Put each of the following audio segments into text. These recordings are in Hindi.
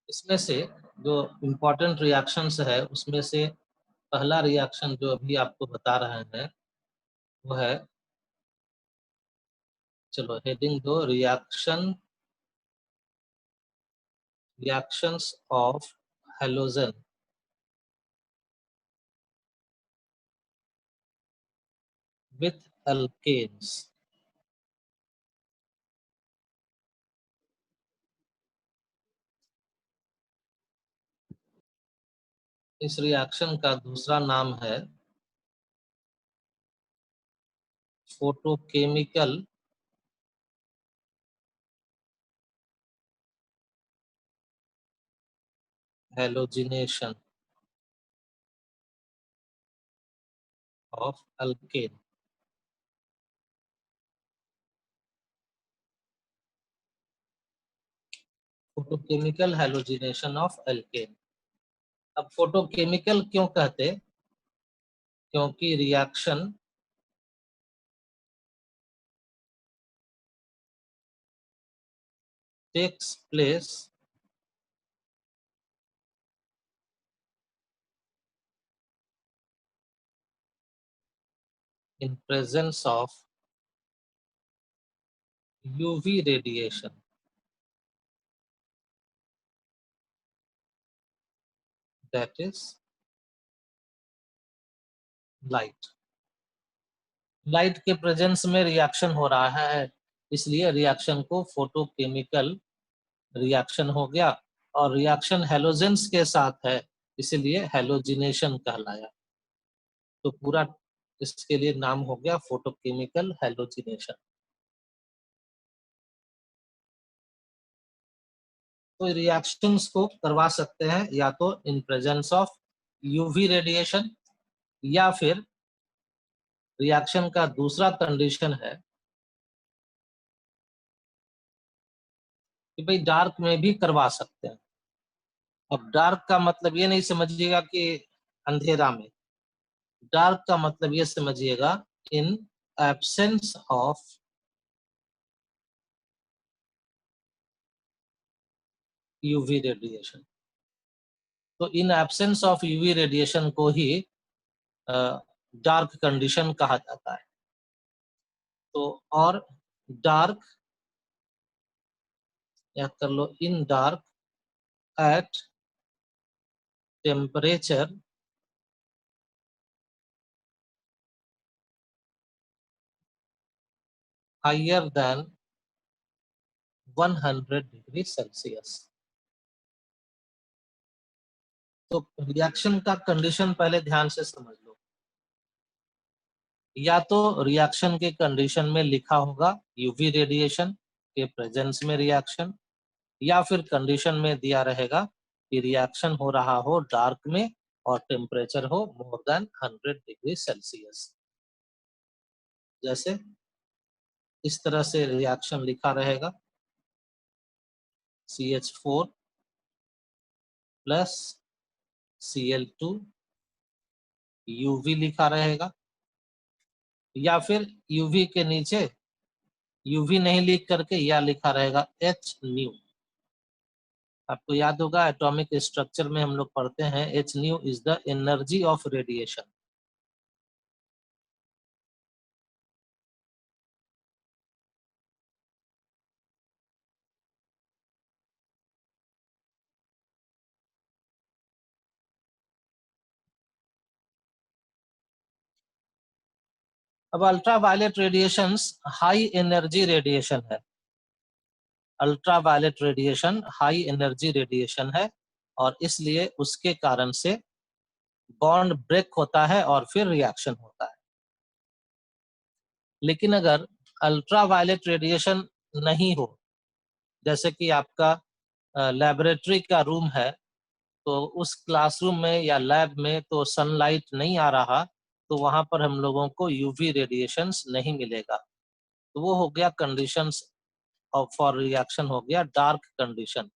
इसमें से जो इम्पोर्टेंट रिएक्शंस है उसमें से पहला रिएक्शन जो अभी आपको बता रहे हैं वो है, चलो हेडिंग दो, reactions of halogen with alkanes. इस रिएक्शन का दूसरा नाम है photochemical halogenation of alkane. Photochemical halogenation of alkane. अब फोटोकेमिकल क्यों कहते? क्योंकि reaction takes place in presence of UV radiation, that is light। Light के प्रेजेंस में रिएक्शन हो रहा है, इसलिए रिएक्शन को फोटोकेमिकल रिएक्शन हो गया। और रिएक्शन हेलोजेंस के साथ है, इसलिए हेलोजिनेशन कहलाया। तो पूरा इसके लिए नाम हो गया फोटोकेमिकल हेलोजिनेशन। तो रिएक्शंस को करवा सकते हैं या तो in presence of UV radiation, या फिर रिएक्शन का दूसरा कंडीशन है कि भाई डार्क में भी करवा सकते हैं। अब डार्क का मतलब ये नहीं समझिएगा कि अंधेरा में, डार्क का मतलब ये समझिएगा in absence of UV radiation. तो in absence of UV radiation को ही डार्क कंडीशन कहा जाता है। तो और डार्क या कर लो in dark at temperature higher than 100 degree Celsius. तो रिएक्शन का कंडीशन पहले ध्यान से समझ लो। या तो रिएक्शन के कंडीशन में लिखा होगा यूवी रेडिएशन के प्रेजेंस में रिएक्शन, या फिर कंडीशन में दिया रहेगा कि रिएक्शन हो रहा हो डार्क में और टेम्परेचर हो मोर देन 100 डिग्री सेल्सियस। जैसे इस तरह से रिएक्शन लिखा रहेगा CH4 प्लस Cl2 यूवी लिखा रहेगा, या फिर यूवी के नीचे यूवी नहीं लिख करके या लिखा रहेगा एच न्यू। आपको याद होगा एटॉमिक स्ट्रक्चर में हम लोग पढ़ते हैं H nu is the energy of radiation. अब ultraviolet radiation high energy radiation है। Ultraviolet radiation high energy radiation है, और इसलिए उसके कारण से बॉन्ड ब्रेक होता है और फिर रिएक्शन होता है। लेकिन अगर अल्ट्रा वायलेट रेडिएशन नहीं हो, जैसे कि आपका लेबोरेटरी का रूम है, तो उस क्लासरूम में या लैब में तो सनलाइट नहीं आ रहा, तो वहां पर हम लोगों को यूवी रेडिएशंस नहीं मिलेगा। तो वो हो गया कंडीशंस फॉर रिएक्शन, हो गया डार्क कंडीशन।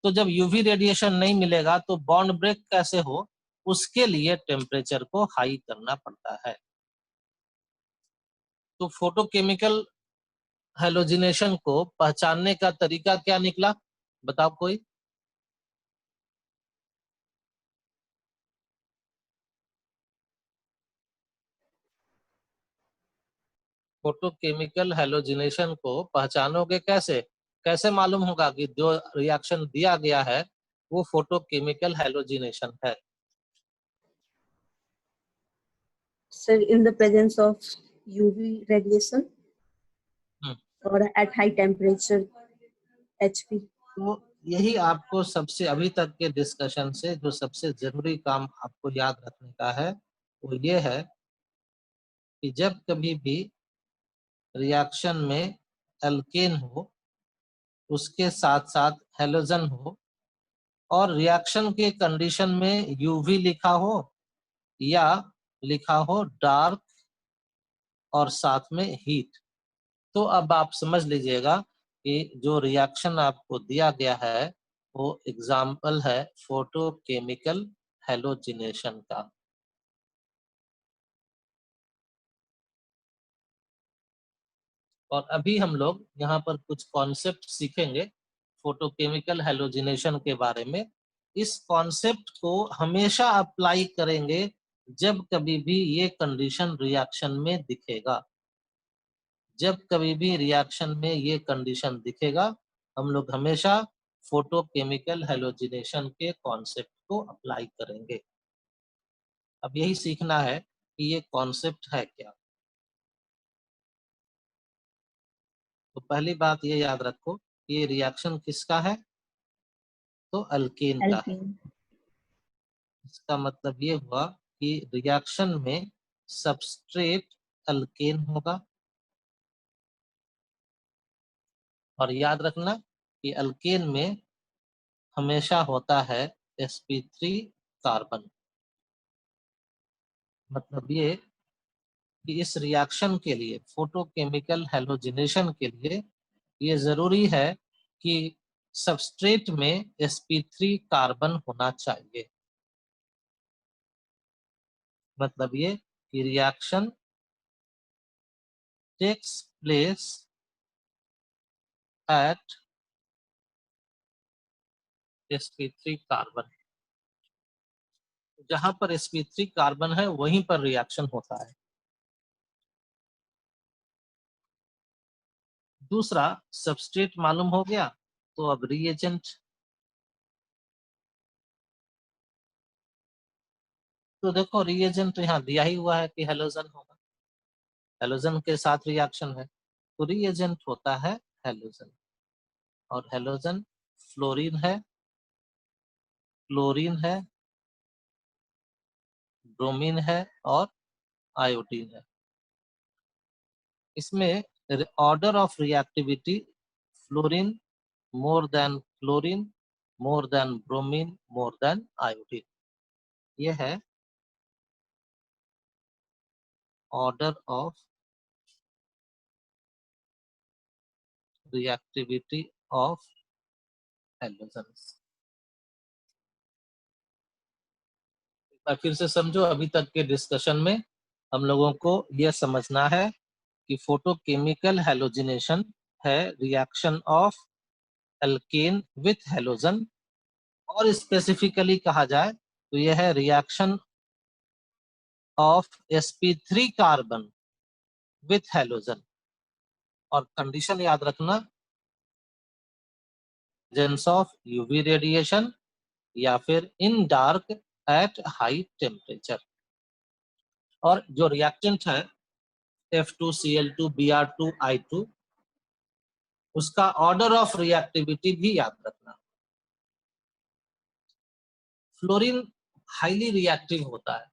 तो जब यूवी रेडिएशन नहीं मिलेगा तो बॉन्ड ब्रेक कैसे हो, उसके लिए टेम्परेचर को हाई करना पड़ता है। तो फोटोकेमिकल हेलोजिनेशन को पहचानने का तरीका क्या निकला? बताओ कोई। फोटोकेमिकल हैलोजिनेशन को पहचानोगे कैसे? कैसे मालूम होगा कि जो रिएक्शन दिया गया है वो फोटोकेमिकल हैलोजिनेशन है? Sir, in the presence of UV radiation or at high temperature HP. तो यही आपको सबसे अभी तक के डिस्कशन से जो सबसे जरूरी काम आपको याद रखने का है वो ये है कि जब कभी भी रिएक्शन में एल्केन हो, उसके साथ साथ हैलोजन हो और रिएक्शन के कंडीशन में यूवी लिखा हो या लिखा हो डार्क और साथ में हीट, तो अब आप समझ लीजिएगा कि जो रिएक्शन आपको दिया गया है वो एग्जाम्पल है फोटोकेमिकल हैलोजिनेशन का। और अभी हम लोग यहाँ पर कुछ कॉन्सेप्ट सीखेंगे फोटोकेमिकल हैलोजिनेशन के बारे में। इस कॉन्सेप्ट को हमेशा अप्लाई करेंगे जब कभी भी ये कंडीशन रिएक्शन में दिखेगा। जब कभी भी रिएक्शन में ये कंडीशन दिखेगा हम लोग हमेशा फोटोकेमिकल हैलोजिनेशन के कॉन्सेप्ट को अप्लाई करेंगे। अब यही सीखना है कि ये कॉन्सेप्ट है क्या। तो पहली बात ये याद रखो कि ये रिएक्शन किसका है, तो अल्केन का है। इसका मतलब ये हुआ कि रिएक्शन में सबस्ट्रेट अल्केन होगा। और याद रखना कि अल्केन में हमेशा होता है sp3 कार्बन। मतलब ये कि इस रिएक्शन के लिए, फोटोकेमिकल हैलोजिनेशन के लिए ये जरूरी है कि सबस्ट्रेट में sp3 कार्बन होना चाहिए। मतलब ये कि reaction takes place at sp3 carbon. जहां पर sp3 कार्बन है वहीं पर रिएक्शन होता है। दूसरा, सबस्ट्रेट मालूम हो गया, तो अब रिएजेंट। तो देखो रिएजेंट यहाँ दिया ही हुआ है कि हेलोजन होगा, हेलोजन के साथ रिएक्शन है तो रिएजेंट होता है हेलोजन। और हेलोजन फ्लोरीन है, क्लोरीन है, ब्रोमीन है और आयोडीन है। इसमें order of reactivity fluorine more than chlorine, more than bromine, more than iodine, ये है order of reactivity of halogens. फिर से समझो, अभी तक के डिस्कशन में हम लोगों को यह समझना है कि फोटोकेमिकल हैलोजिनेशन है reaction of alkene with halogen, और स्पेसिफिकली कहा जाए तो यह है reaction of sp3 carbon with halogen. और कंडीशन याद रखना, प्रेजेंस ऑफ यूवी रेडिएशन या फिर इन डार्क एट हाई टेम्परेचर। और जो रिएक्टेंट है F2Cl2Br2I2, उसका ऑर्डर ऑफ रिएक्टिविटी भी याद रखना। फ्लोरीन हाईली रिएक्टिव होता है,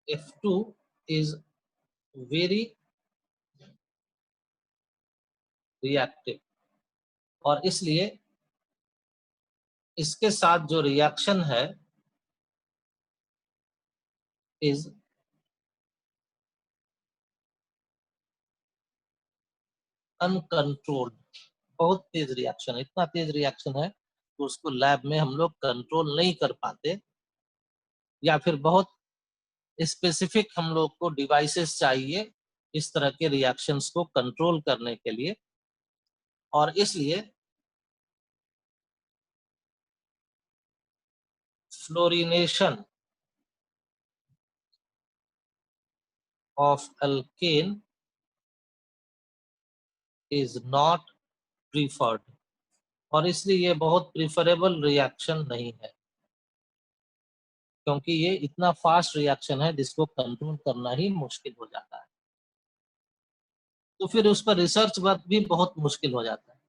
F2 is very reactive, और इसलिए इसके साथ जो रिएक्शन है इज अनकंट्रोल्ड। बहुत तेज रिएक्शन है, इतना तेज रिएक्शन है तो उसको लैब में हम लोग कंट्रोल नहीं कर पाते, या फिर बहुत स्पेसिफिक हम लोग को डिवाइसेस चाहिए इस तरह के रिएक्शंस को कंट्रोल करने के लिए। और इसलिए fluorination of alkane is not preferred, और इसलिए ये बहुत प्रिफरेबल रिएक्शन नहीं है, क्योंकि ये इतना फास्ट रिएक्शन है जिसको कंट्रोल करना ही मुश्किल हो जाता है। तो फिर उस पर रिसर्च वर्क भी बहुत मुश्किल हो जाता है।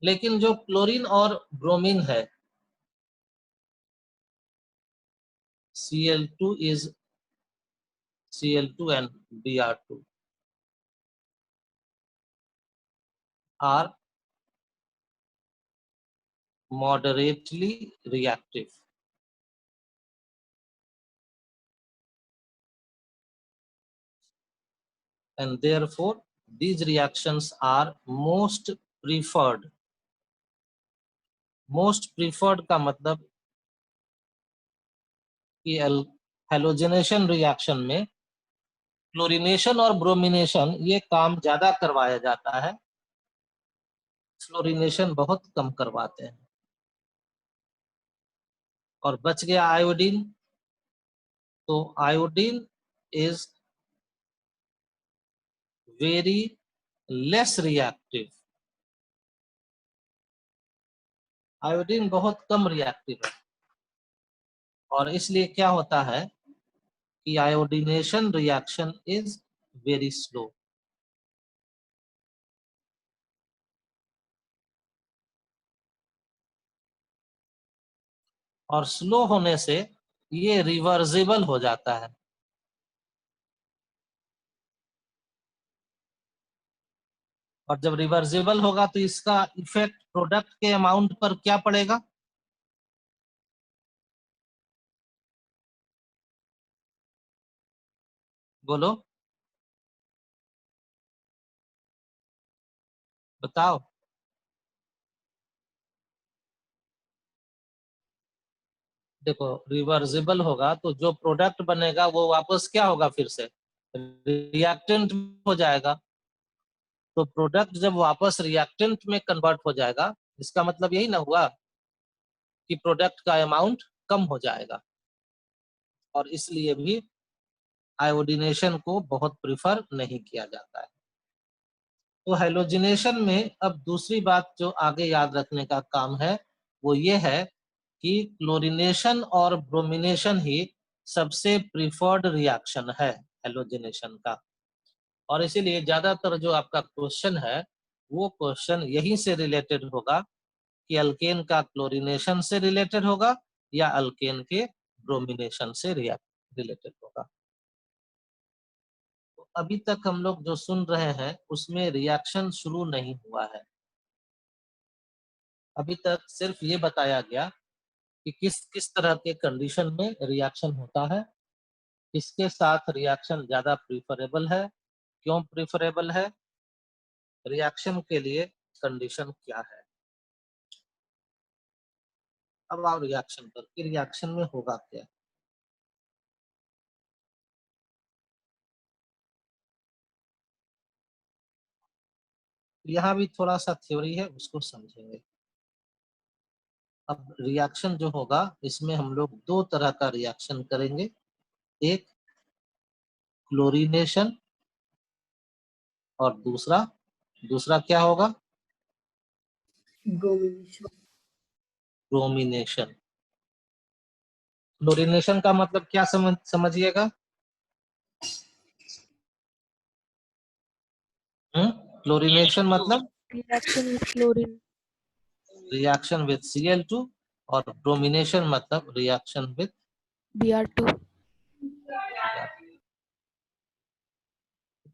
लेकिन जो क्लोरीन और ब्रोमीन है, Cl2 is Cl2 and Br2 are moderately reactive, and therefore these reactions are most preferred. Most preferred का मतलब कि हेलोजिनेशन रिएक्शन में क्लोरीनेशन और ब्रोमिनेशन ये काम ज्यादा करवाया जाता है, फ्लोरीनेशन बहुत कम करवाते हैं। और बच गया आयोडीन, तो iodine is very less reactive. Iodine बहुत कम रिएक्टिव है, और इसलिए क्या होता है कि iodination reaction is very slow. और स्लो होने से ये रिवर्सिबल हो जाता है। और जब रिवर्सिबल होगा तो इसका इफेक्ट प्रोडक्ट के अमाउंट पर क्या पड़ेगा? बोलो, बताओ। देखो, रिवर्सिबल होगा तो जो प्रोडक्ट बनेगा वो वापस क्या होगा, फिर से रिएक्टेंट हो जाएगा। तो प्रोडक्ट जब वापस रिएक्टेंट में कन्वर्ट हो जाएगा, इसका मतलब यही ना हुआ कि प्रोडक्ट का अमाउंट कम हो जाएगा। और इसलिए भी आयोडीनेशन को बहुत प्रिफर नहीं किया जाता है। तो हेलोजिनेशन में अब दूसरी बात जो आगे याद रखने का काम है वो ये है कि क्लोरीनेशन और ब्रोमिनेशन ही सबसे प्रिफर्ड रिएक्शन है हेलोजिनेशन का। और इसीलिए ज्यादातर जो आपका क्वेश्चन है वो क्वेश्चन यहीं से रिलेटेड होगा कि अल्केन का क्लोरीनेशन से रिलेटेड होगा या अल्केन के ब्रोमिनेशन से रिलेटेड होगा। तो अभी तक हम लोग जो सुन रहे हैं उसमें रिएक्शन शुरू नहीं हुआ है। अभी तक सिर्फ ये बताया गया कि किस किस तरह के कंडीशन में रिएक्शन होता है, किसके साथ रिएक्शन ज्यादा प्रिफरेबल है, क्यों प्रिफरेबल है, रिएक्शन के लिए कंडीशन क्या है। अब आओ रिएक्शन पर कि रिएक्शन में होगा क्या। यहाँ भी थोड़ा सा थ्योरी है, उसको समझेंगे। अब रिएक्शन जो होगा इसमें हम लोग दो तरह का रिएक्शन करेंगे। एक क्लोरीनेशन, और दूसरा दूसरा क्या होगा? ब्रोमिनेशन। ब्रोमिनेशन। क्लोरीनेशन का मतलब क्या समझिएगा। क्लोरीनेशन मतलब reaction with chlorine. Reaction with Cl2, और ब्रोमिनेशन मतलब रिएक्शन विद Br2.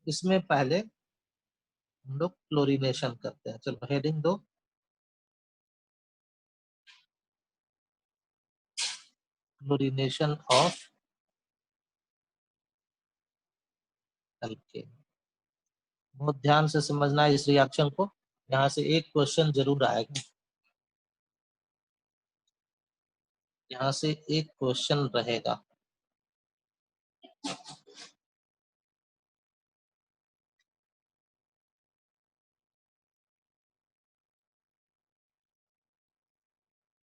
इसमें पहले हम लोग क्लोरीनेशन करते हैं। चलो हेडिंग दो, क्लोरीनेशन ऑफ अल्केन। बहुत ध्यान से समझना है इस रिएक्शन को, यहाँ से एक क्वेश्चन जरूर आएगा। यहाँ से एक क्वेश्चन रहेगा।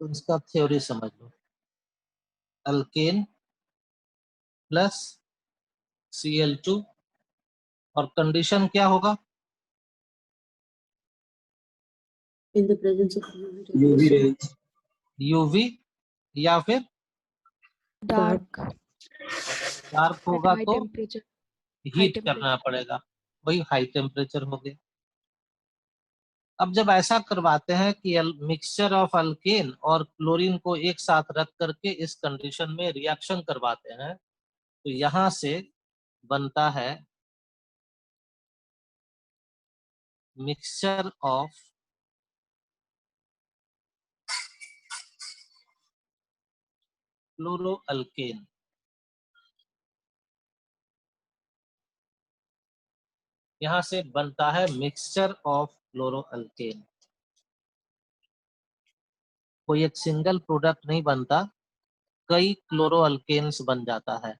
तो इसका थ्योरी समझ लो। अल्केन प्लस Cl2 और कंडीशन क्या होगा? In the presence of UV rays. UV या फिर Dark. डार्क At होगा high तो temperature. High heat temperature. करना पड़ेगा, वही हाई टेम्परेचर हो गया। अब जब ऐसा करवाते हैं कि मिक्सचर ऑफ अल्केन और क्लोरीन को एक साथ रख करके इस कंडीशन में रिएक्शन करवाते हैं, तो यहां से बनता है मिक्सचर ऑफ क्लोरोअल्केन। यहां से बनता है मिक्सचर ऑफ क्लोरोअल्केन। कोई एक सिंगल प्रोडक्ट नहीं बनता, कई क्लोरोअल्केन्स बन जाता है।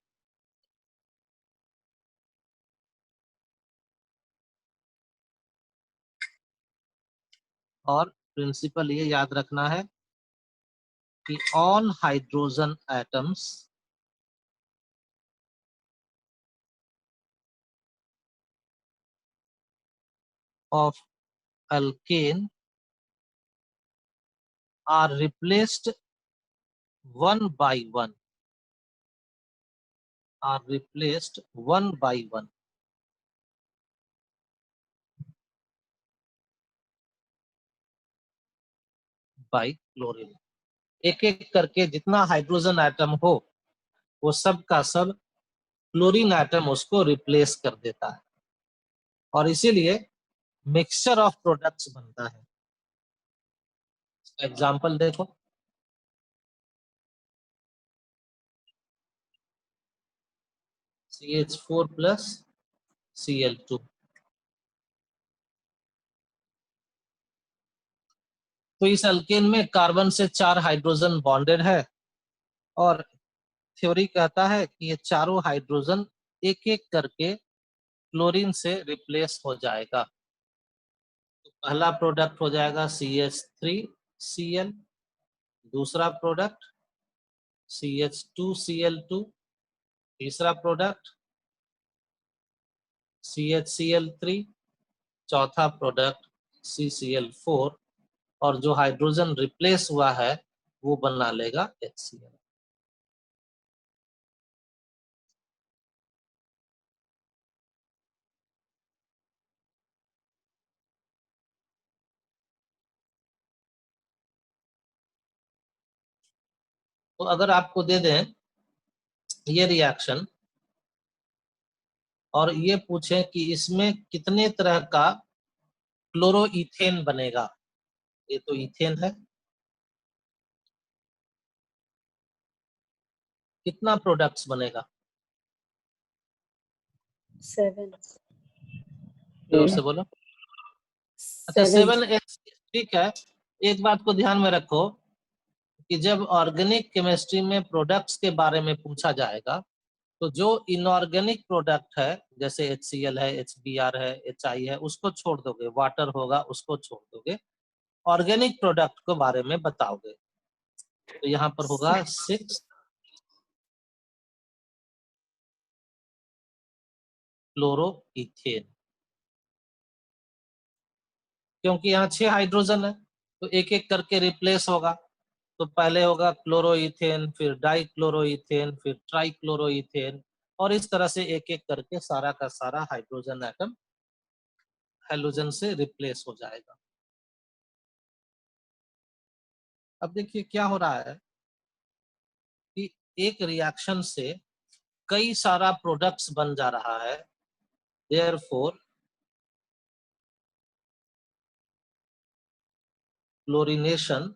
और प्रिंसिपल ये याद रखना है कि all hydrogen atoms of alkane are replaced one by one, are replaced one by one by chlorine। एक एक करके जितना हाइड्रोजन एटम हो वो सब का सब क्लोरीन एटम उसको रिप्लेस कर देता है, और इसीलिए मिक्सचर ऑफ प्रोडक्ट्स बनता है। एग्जांपल देखो, CH4 प्लस Cl2। तो इस अल्केन में कार्बन से 4 हाइड्रोजन बॉन्डेड है, और थ्योरी कहता है कि ये चारों हाइड्रोजन एक एक करके क्लोरीन से रिप्लेस हो जाएगा। तो पहला प्रोडक्ट हो जाएगा CH3Cl, दूसरा प्रोडक्ट CH2Cl2, तीसरा प्रोडक्ट CHCl3, चौथा प्रोडक्ट CCl4, और जो हाइड्रोजन रिप्लेस हुआ है वो बना लेगा HCl। तो अगर आपको दे दें ये रिएक्शन और ये पूछें कि इसमें कितने तरह का क्लोरोइथेन बनेगा, ये तो इथेन है, कितना प्रोडक्ट्स बनेगा? 7 जोर से बोलो। अच्छा 7 7H, ठीक है। एक बात को ध्यान में रखो कि जब ऑर्गेनिक केमिस्ट्री में प्रोडक्ट्स के बारे में पूछा जाएगा तो जो इनऑर्गेनिक प्रोडक्ट है जैसे HCl है, HBr है, HI है, उसको छोड़ दोगे, वाटर होगा उसको छोड़ दोगे, ऑर्गेनिक प्रोडक्ट के बारे में बताओगे। तो यहाँ पर होगा 6 क्लोरोइथेन, क्योंकि यहाँ 6 हाइड्रोजन है तो एक एक करके रिप्लेस होगा। तो पहले होगा क्लोरोइथेन, फिर डाई क्लोरोइथेन, फिर ट्राई क्लोरोइथेन, और इस तरह से एक एक करके सारा का सारा हाइड्रोजन एटम हेलोजन से रिप्लेस हो जाएगा। अब देखिए क्या हो रहा है कि एक रिएक्शन से कई सारा प्रोडक्ट्स बन जा रहा है, देयरफॉर क्लोरीनेशन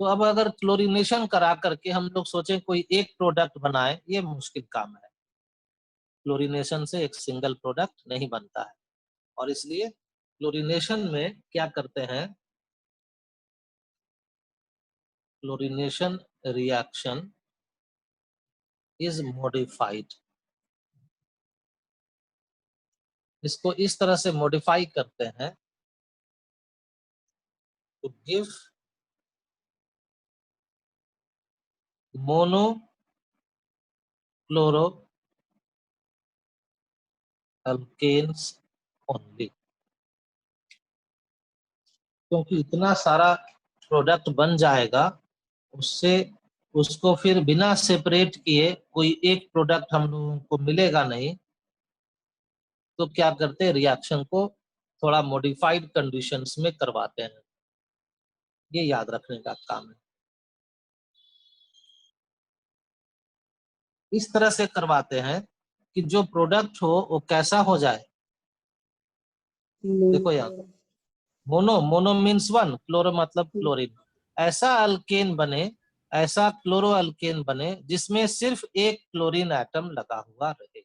तो अब अगर क्लोरीनेशन करा करके हम लोग सोचें कोई एक प्रोडक्ट बनाए, ये मुश्किल काम है। क्लोरीनेशन से एक सिंगल प्रोडक्ट नहीं बनता है, और इसलिए क्लोरीनेशन में क्या करते हैं, क्लोरीनेशन रिएक्शन इज मॉडिफाइड। इसको इस तरह से मॉडिफाई करते हैं to give mono chloro alkanes only. क्योंकि इतना सारा प्रोडक्ट बन जाएगा, उससे उसको फिर बिना सेपरेट किए कोई एक प्रोडक्ट हम लोगों को मिलेगा नहीं। तो क्या करते हैं, रिएक्शन को थोड़ा मॉडिफाइड कंडीशंस में करवाते हैं। ये याद रखने का काम है। इस तरह से करवाते हैं कि जो प्रोडक्ट हो वो कैसा हो जाए। देखो यहाँ mono, mono means one, chloro मतलब क्लोरीन। ऐसा अल्केन बने, ऐसा क्लोरो अल्केन बने जिसमें सिर्फ एक क्लोरीन एटम लगा हुआ रहे।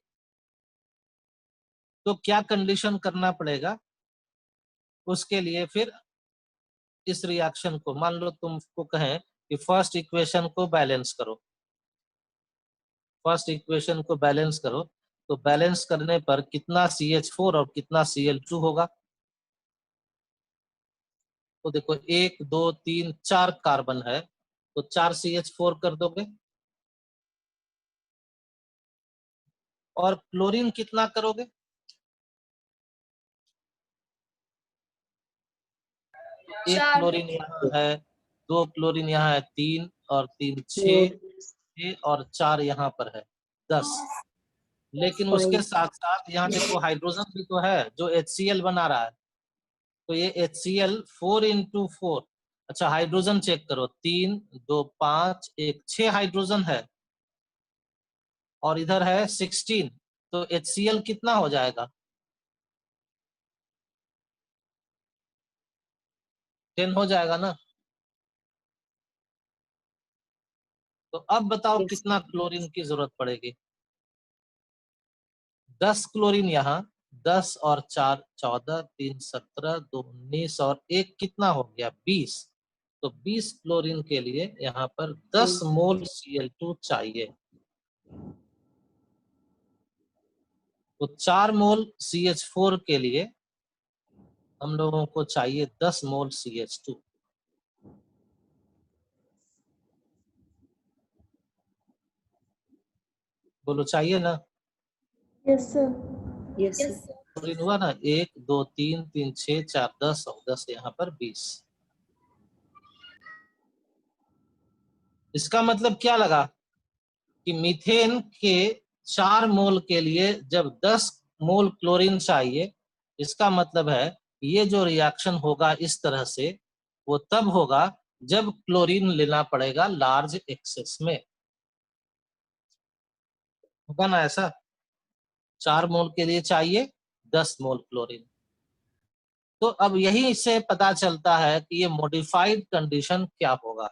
तो क्या कंडीशन करना पड़ेगा उसके लिए? फिर इस रिएक्शन को मान लो तुमको कहें कि फर्स्ट इक्वेशन को बैलेंस करो, फर्स्ट इक्वेशन को बैलेंस करो, तो बैलेंस करने पर कितना CH4 और कितना Cl2 होगा? तो देखो 1 2 3 4 कार्बन है, तो 4 CH4 कर दोगे। और क्लोरीन कितना करोगे? एक क्लोरीन यहाँ है, 2 क्लोरीन यहाँ है, 3 और 3 6, 6 और 4 यहाँ पर है 10। लेकिन उसके साथ साथ यहाँ देखो हाइड्रोजन भी तो है जो HCl बना रहा है। तो ये HCl 4 × 4। अच्छा हाइड्रोजन चेक करो, 3 2 5 1 6 हाइड्रोजन है और इधर है 16। तो HCl कितना हो जाएगा? 10 हो जाएगा ना। तो अब बताओ कितना क्लोरीन की जरूरत पड़ेगी? 10 क्लोरीन यहाँ, 10 और 4 14, 3 17, 2 19 और 1 कितना हो गया? 20। तो 20 क्लोरीन के लिए यहाँ पर 10 मोल Cl2 चाहिए। तो 4 मोल CH4 के लिए हम लोगों को चाहिए 10 मोल CH2। बोलो चाहिए ना? Yes, sir. Yes, sir. Chlorine हुआ ना, 1 2 3 3 6 4 10 और 10 यहाँ पर 20। इसका मतलब क्या लगा कि मीथेन के 4 मोल के लिए जब 10 मोल क्लोरीन चाहिए, इसका मतलब है ये जो रिएक्शन होगा इस तरह से, वो तब होगा जब क्लोरीन लेना पड़ेगा लार्ज एक्सेस में। होगा ना ऐसा? 4 मोल के लिए चाहिए 10 मोल क्लोरीन। तो अब यही से पता चलता है कि ये मॉडिफाइड कंडीशन क्या होगा।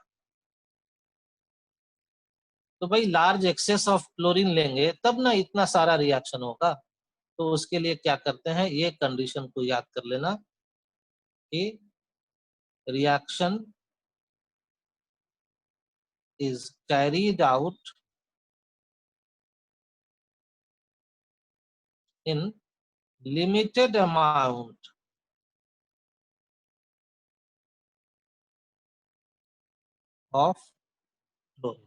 तो भाई लार्ज एक्सेस ऑफ क्लोरीन लेंगे तब ना इतना सारा रिएक्शन होगा। तो उसके लिए क्या करते हैं, ये कंडीशन को याद कर लेना कि reaction is carried out in limited amount of chlorine.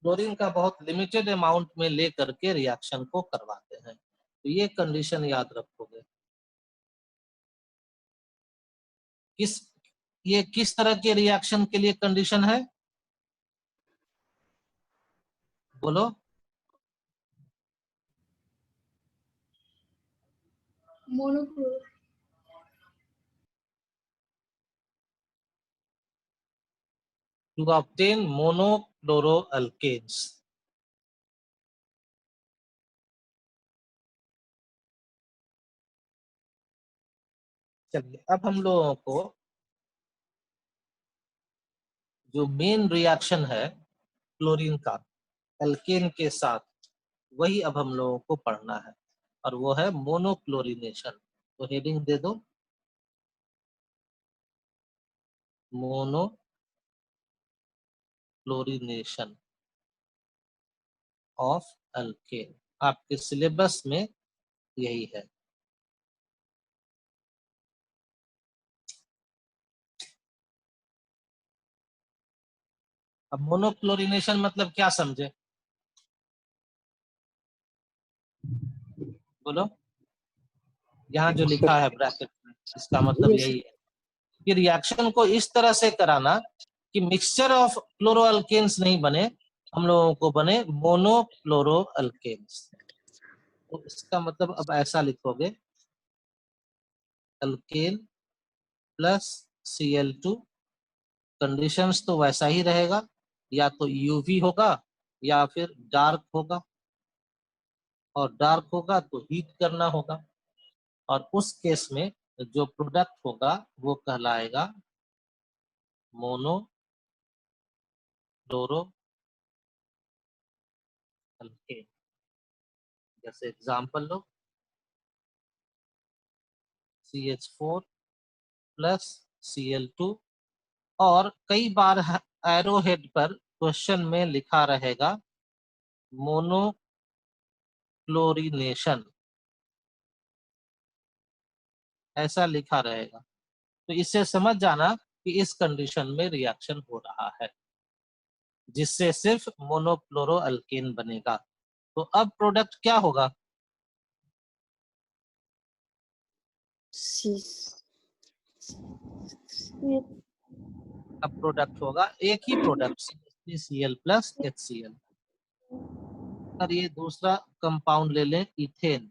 Chlorine का बहुत लिमिटेड अमाउंट में ले करके रिएक्शन को करवाते हैं। तो ये कंडीशन याद रखोगे। किस ये किस तरह के रिएक्शन के लिए कंडीशन है? बोलो। Monochloride. To obtain monochloroalkanes. चलिए अब हम लोगों को जो मेन रिएक्शन है क्लोरीन का एल्केन के साथ, वही अब हम लोगों को पढ़ना है, और वो है मोनोक्लोरिनेशन। तो हेडिंग दे दो, मोनोक्लोरिनेशन। Of alkane. आपके सिलेबस में यही है। अब मोनोक्लोरिनेशन मतलब क्या समझे, बोलो। यहाँ जो लिखा है ब्रैकेट में, इसका मतलब Yes, यही है कि रिएक्शन को इस तरह से कराना कि मिक्सचर ऑफ क्लोरोअल्केन्स नहीं बने, हम लोगों को बने मोनोक्लोरोअल्केन्स। तो इसका मतलब अब ऐसा लिखोगे, अल्केन प्लस Cl2, कंडीशंस तो वैसा ही रहेगा, या तो यूवी होगा या फिर डार्क होगा, और डार्क होगा तो हीट करना होगा, और उस केस में जो प्रोडक्ट होगा वो कहलाएगा मोनो क्लोरो अल्केन। जैसे एग्जांपल लो, CH4 प्लस Cl2, और कई बार एरो हेड पर क्वेश्चन में लिखा रहेगा मोनोक्लोरिनेशन, ऐसा लिखा रहेगा। तो इससे समझ जाना कि इस कंडीशन में रिएक्शन हो रहा है, जिससे सिर्फ मोनोक्लोरो अल्केन बनेगा। तो अब प्रोडक्ट क्या होगा, C. अब प्रोडक्ट होगा एक ही प्रोडक्ट CH3Cl प्लस HCl। और ये दूसरा कंपाउंड ले लें, इथेन,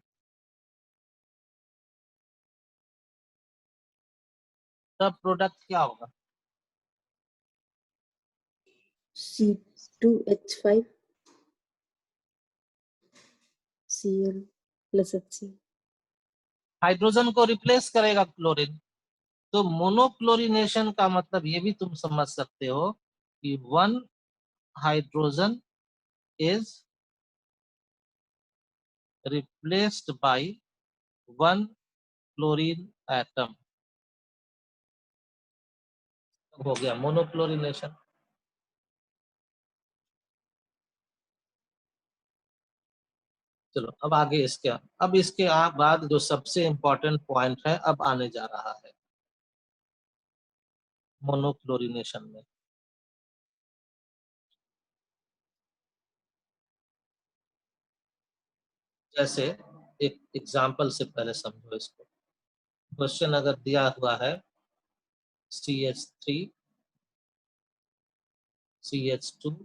तब प्रोडक्ट क्या होगा, C2H5 Cl plus HCl. Hydrogen को रिप्लेस करेगा क्लोरीन। तो मोनोक्लोरिनेशन का मतलब ये भी तुम समझ सकते हो कि one hydrogen is replaced by one chlorine atom, हो गया मोनोक्लोरिनेशन। चलो अब आगे इसके, अब इसके बाद जो सबसे इंपॉर्टेंट पॉइंट है अब आने जा रहा है मोनोक्लोरिनेशन में। जैसे एक एग्जांपल से पहले समझो इसको। क्वेश्चन अगर दिया हुआ है CH3 CH2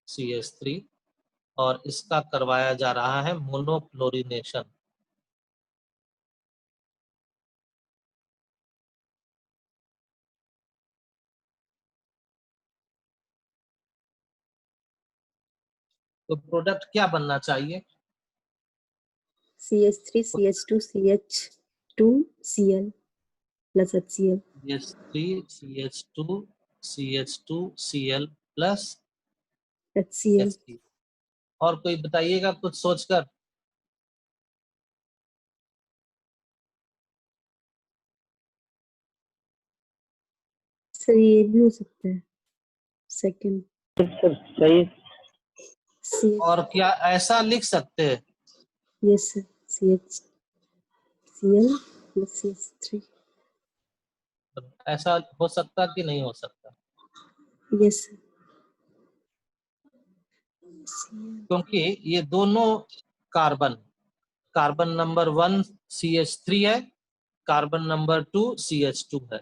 CH3, और इसका करवाया जा रहा है मोनोक्लोरिनेशन। तो प्रोडक्ट क्या बनना चाहिए, CH3 CH2 CH2 Cl plus HCl. CH3 CH2 CH2 Cl plus HCl. HCl। और कोई बताइएगा कुछ सोचकर। सर ये भी हो सकता है सेकंड। सर सही। C. और क्या ऐसा लिख सकते हैं, Yes sir. CHCl plus CH3. ऐसा हो सकता कि नहीं हो सकता, Yes sir. Cl. क्योंकि ये दोनों कार्बन, कार्बन नंबर 1 CH3 है, कार्बन नंबर 2 CH2 है।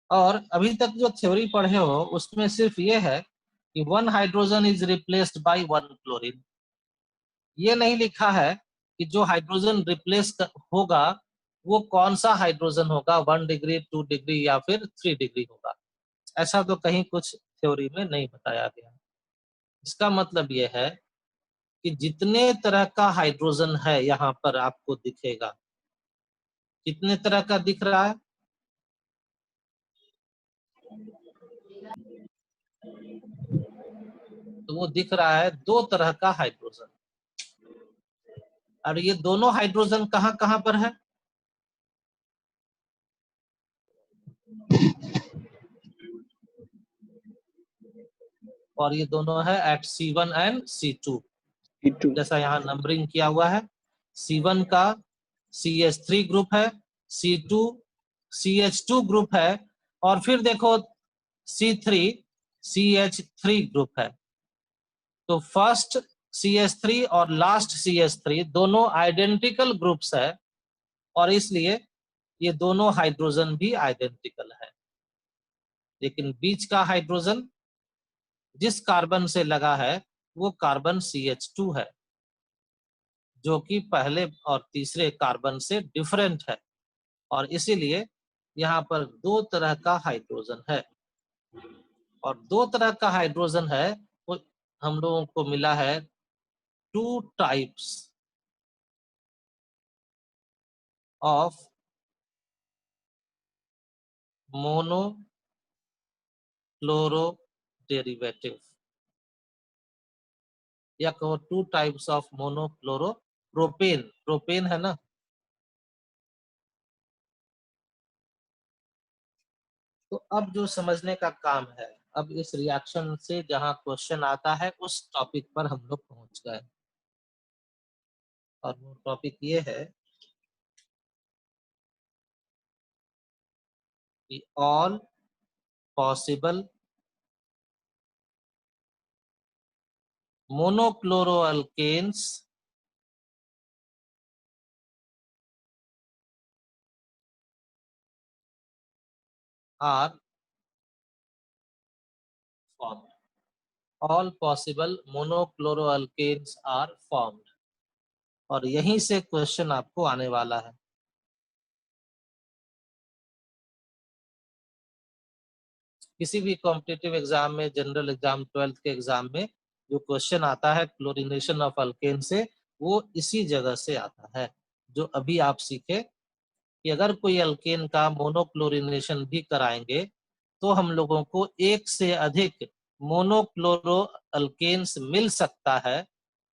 और अभी तक जो थ्योरी पढ़े हो उसमें सिर्फ ये है कि one hydrogen is replaced by one chlorine. ये नहीं लिखा है कि जो हाइड्रोजन रिप्लेस होगा वो कौन सा हाइड्रोजन होगा, 1 डिग्री 2 डिग्री या फिर 3 डिग्री होगा। ऐसा तो कहीं कुछ थ्योरी में नहीं बताया गया। इसका मतलब ये है कि जितने तरह का हाइड्रोजन है यहाँ पर आपको दिखेगा, कितने तरह का दिख रहा है, तो वो दिख रहा है 2 तरह का हाइड्रोजन। और ये दोनों हाइड्रोजन कहाँ कहाँ पर है, और ये दोनों है eight C1 and C2। C2 जैसा यहाँ नंबरिंग किया हुआ है, C1 का CH3 ग्रुप है, C2 CH2 ग्रुप है, और फिर देखो C3 CH3 ग्रुप है। तो फर्स्ट CH3 और लास्ट CH3 दोनों आइडेंटिकल ग्रुप्स है, और इसलिए ये दोनों हाइड्रोजन भी आइडेंटिकल है। लेकिन बीच का हाइड्रोजन जिस कार्बन से लगा है वो कार्बन CH2 है, जो कि पहले और तीसरे कार्बन से डिफरेंट है, और इसीलिए यहाँ पर दो तरह का हाइड्रोजन है। और दो तरह का हाइड्रोजन है वो हम लोगों को मिला है 2 types of mono chloro derivative, या कहो 2 types of mono chloro propane. Propane है ना, तो अब जो समझने का काम है, अब इस रिएक्शन से जहां क्वेश्चन आता है उस टॉपिक पर हम लोग पहुंच गए, और वो टॉपिक ये है कि all possible monochloroalkanes are formed. All possible monochloroalkanes are formed, और यहीं से क्वेश्चन आपको आने वाला है। किसी भी कॉम्पिटिटिव एग्जाम में, जनरल एग्जाम, 12th के एग्जाम में जो क्वेश्चन आता है क्लोरीनेशन ऑफ अल्केन से, वो इसी जगह से आता है, जो अभी आप सीखे कि अगर कोई अल्केन का मोनोक्लोरिनेशन भी कराएंगे तो हम लोगों को एक से अधिक मोनोक्लोरो अल्केन्स मिल सकता है।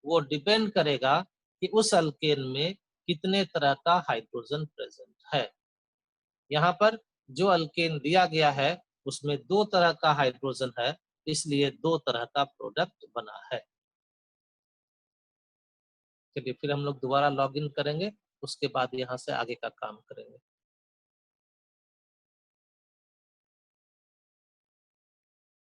वो डिपेंड करेगा कि उस अल्केन में कितने तरह का हाइड्रोजन प्रेजेंट है। यहाँ पर जो अल्केन दिया गया है उसमें 2 तरह का हाइड्रोजन है, इसलिए 2 तरह का प्रोडक्ट बना है। चलिए फिर हम लोग दोबारा लॉगिन करेंगे, उसके बाद यहाँ से आगे का काम करेंगे।